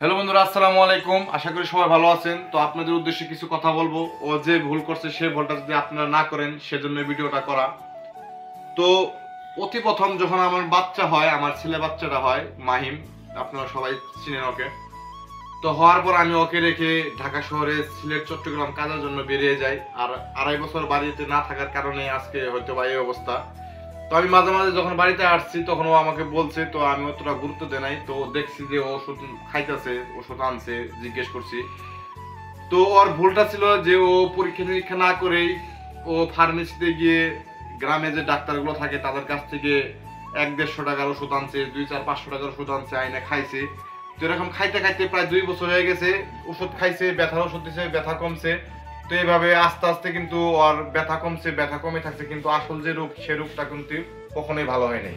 Hello বন্ধুরা, আসসালামু আলাইকুম। আশা করি সবাই ভালো আছেন। তো আপনাদের উদ্দেশ্যে কিছু কথা বলবো। ও যে ভুল করছে সে ভুলটা যদি আপনারা না করেন সেজন্য ভিডিওটা করা। তো অতি প্রথম যখন আমার বাচ্চা হয়, আমার ছেলে বাচ্চাটা হয় মাহিম, আপনারা সবাই চিনেন ওকে। তো হওয়ার পর আমি ওকে রেখে ঢাকা শহরে সিলেট চট্টগ্রাম কাজের জন্য বেরিয়ে যাই। আর 2.5 বছর বাড়িতে না থাকার কারণে আজকে হয়তো বা এই অবস্থা। তো আমি মাঝে মাঝে যখন বাড়িতে আসছি তখন ও আমাকে বলছে, তো আমি অতটা গুরুত্ব দেই নাই। তো দেখছি যে ও ওষুধ খাইতেছে, ওষুধ আনছে, জিজ্ঞেস করছি। তো ওর ভুলটা ছিল যে ও পরীক্ষা নিরীক্ষা না করেই ও ফার্মেসিতে গিয়ে গ্রামে যে ডাক্তারগুলো থাকে তাদের কাছ থেকে 100-150 টাকার ওষুধ আনছে, 200-500 টাকার ওষুধ আনছে, আইনে খাইছে। তো এরকম খাইতে খাইতে প্রায় 2 বছর হয়ে গেছে। ওষুধ খাইছে, ব্যথার ওষুধ দিছে, ব্যথা কমছে। তো এইভাবে আস্তে আস্তে কিন্তু ওর ব্যথা কমছে, ব্যথা কমে থাকছে, কিন্তু আসল যে রোগ সে রোগটা কিন্তু কখনোই ভালো হয় নাই।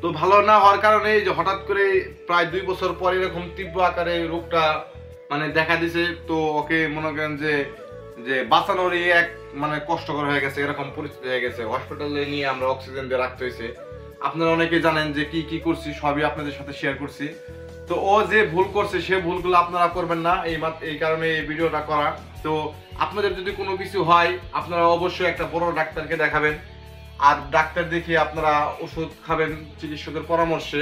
তো ভালো না হওয়ার কারণে যে হঠাৎ করে প্রায় 2 বছর পর এরকম তীব্র আকারে রোগটা মানে দেখা দিছে। তো ওকে মনে করেন যে যে বাঁচানোরই এক মানে কষ্টকর হয়ে গেছে, এরকম পরিস্থিতি হয়ে গেছে। হসপিটালে নিয়ে আমরা অক্সিজেন দিয়ে রাখতে হয়েছে। আপনারা অনেকে জানেন যে কি কি করছি, সবই আপনাদের সাথে শেয়ার করছি। তো ও যে ভুল করছে সে ভুলগুলো আপনারা করবেন না, এই কারণে এই ভিডিওটা করা। তো আপনাদের যদি কোনো কিছু হয় আপনারা অবশ্যই একটা বড় ডাক্তারকে দেখাবেন। আর ডাক্তার দেখিয়ে আপনারা ওষুধ খাবেন চিকিৎসকের পরামর্শে।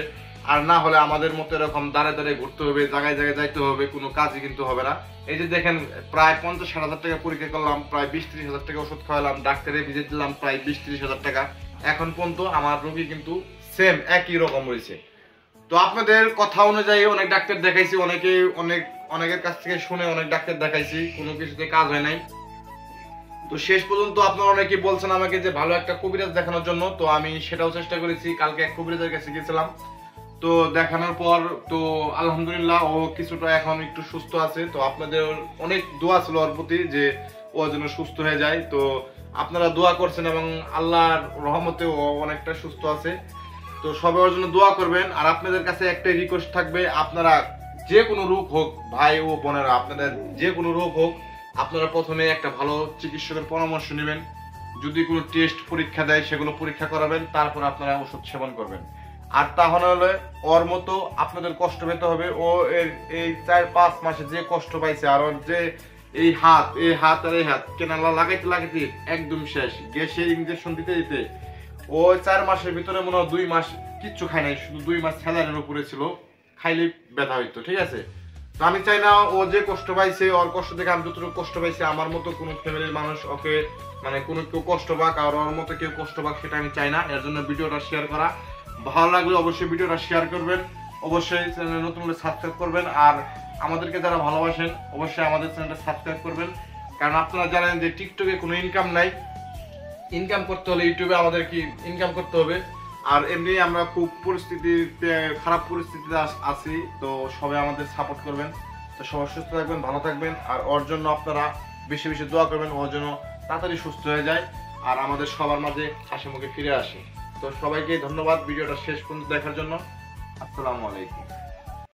আর না হলে আমাদের মতো এরকম দাঁড়ে দাঁড়ে ঘুরতে হবে, জায়গায় জায়গায় যাইতে হবে, কোনো কাজই কিন্তু হবে না। এই যে দেখেন, প্রায় 50-60 হাজার টাকা পরীক্ষা করলাম, প্রায় 20-30 হাজার টাকা ওষুধ খাওয়ালাম, ডাক্তারে ভিজিট দিলাম প্রায় 20-30 হাজার টাকা। এখন পর্যন্ত আমার রোগী কিন্তু সেম একই রকম রয়েছে। তো আপনাদের কথা অনুযায়ী অনেক ডাক্তার দেখাইছি, অনেকের কাছ থেকে শুনে অনেক ডাক্তার দেখাইছি, কোনো কিছুতে কাজ হয় নাই। তো শেষ পর্যন্ত আপনারা অনেকে বলছেন আমাকে যে ভালো একটা কবিরাজ দেখানোর জন্য। তো আমি সেটাও চেষ্টা করেছি। কালকে এক কবিরাজের কাছে গেছিলাম। তো দেখানোর পর তো আলহামদুলিল্লাহ ও কিছুটা এখন একটু সুস্থ আছে। তো আপনাদের অনেক দোয়া ছিল ওর প্রতি যে ও যেন সুস্থ হয়ে যায়। তো আপনারা দোয়া করছেন এবং আল্লাহর রহমতে ও অনেকটা সুস্থ আছে। তো সবাই ওর জন্য দোয়া করবেন। আর আপনাদের কাছে একটাই রিকোয়েস্ট থাকবে, আপনারা যে কোনো রোগ হোক, ভাই ও বোনেরা, আপনাদের যে কোনো রোগ হোক, আপনারা প্রথমে একটা ভালো চিকিৎসকের পরামর্শ নেবেন। যদি কোনো টেস্ট পরীক্ষা দেয় সেগুলো পরীক্ষা করাবেন, তারপর আপনারা ওষুধ সেবন করবেন। আর তাহলে ওর মতো আপনাদের কষ্ট পেতে হবে। ও এই 4-5 মাসে যে কষ্ট পাইছে, আর ওর যে এই হাত আর এই হাত কেনালা লাগাইতে লাগাইতে একদম শেষ, গ্যাসের ইনজেকশন দিতে দিতে ও 4 মাসের ভিতরে মনে হয় 2 মাস কিচ্ছু খায় নাই, শুধু 2 মাস স্যালাইনের উপরে ছিল, খাইলে ব্যথা হইতো। ঠিক আছে? তো আমি চাই না ও যে কষ্ট পাইছে, ওর কষ্ট দেখে আমি যতটুকু কষ্ট পাইছি, আমার মতো কোনো ফ্যামিলির মানুষ ওকে মানে কোনো কেউ কষ্ট পাক, আর ওর মতো কেউ কষ্ট পাক, সেটা আমি চাই না। এর জন্য ভিডিওটা শেয়ার করা। ভালো লাগলে অবশ্যই ভিডিওটা শেয়ার করবেন, অবশ্যই চ্যানেলে নতুন হলে সাবস্ক্রাইব করবেন। আর আমাদেরকে যারা ভালোবাসেন অবশ্যই আমাদের চ্যানেলটা সাবস্ক্রাইব করবেন। কারণ আপনারা জানেন যে টিকটকে কোনো ইনকাম নাই, ইনকাম করতে হলে ইউটিউবে আমাদের কি ইনকাম করতে হবে। আর এমনি আমরা খুব খারাপ পরিস্থিতিতে আছি। তো সবাই আমাদের সাপোর্ট করবেন। তো সবাই সুস্থ থাকবেন, ভালো থাকবেন। আর ওর জন্য আপনারা বেশি বেশি দোয়া করবেন, ওর জন্য তাড়াতাড়ি সুস্থ হয়ে যায় আর আমাদের সবার মাঝে হাসি মুখে ফিরে আসে। তো সবাইকে ধন্যবাদ ভিডিওটা শেষ পর্যন্ত দেখার জন্য। আসসালামু আলাইকুম।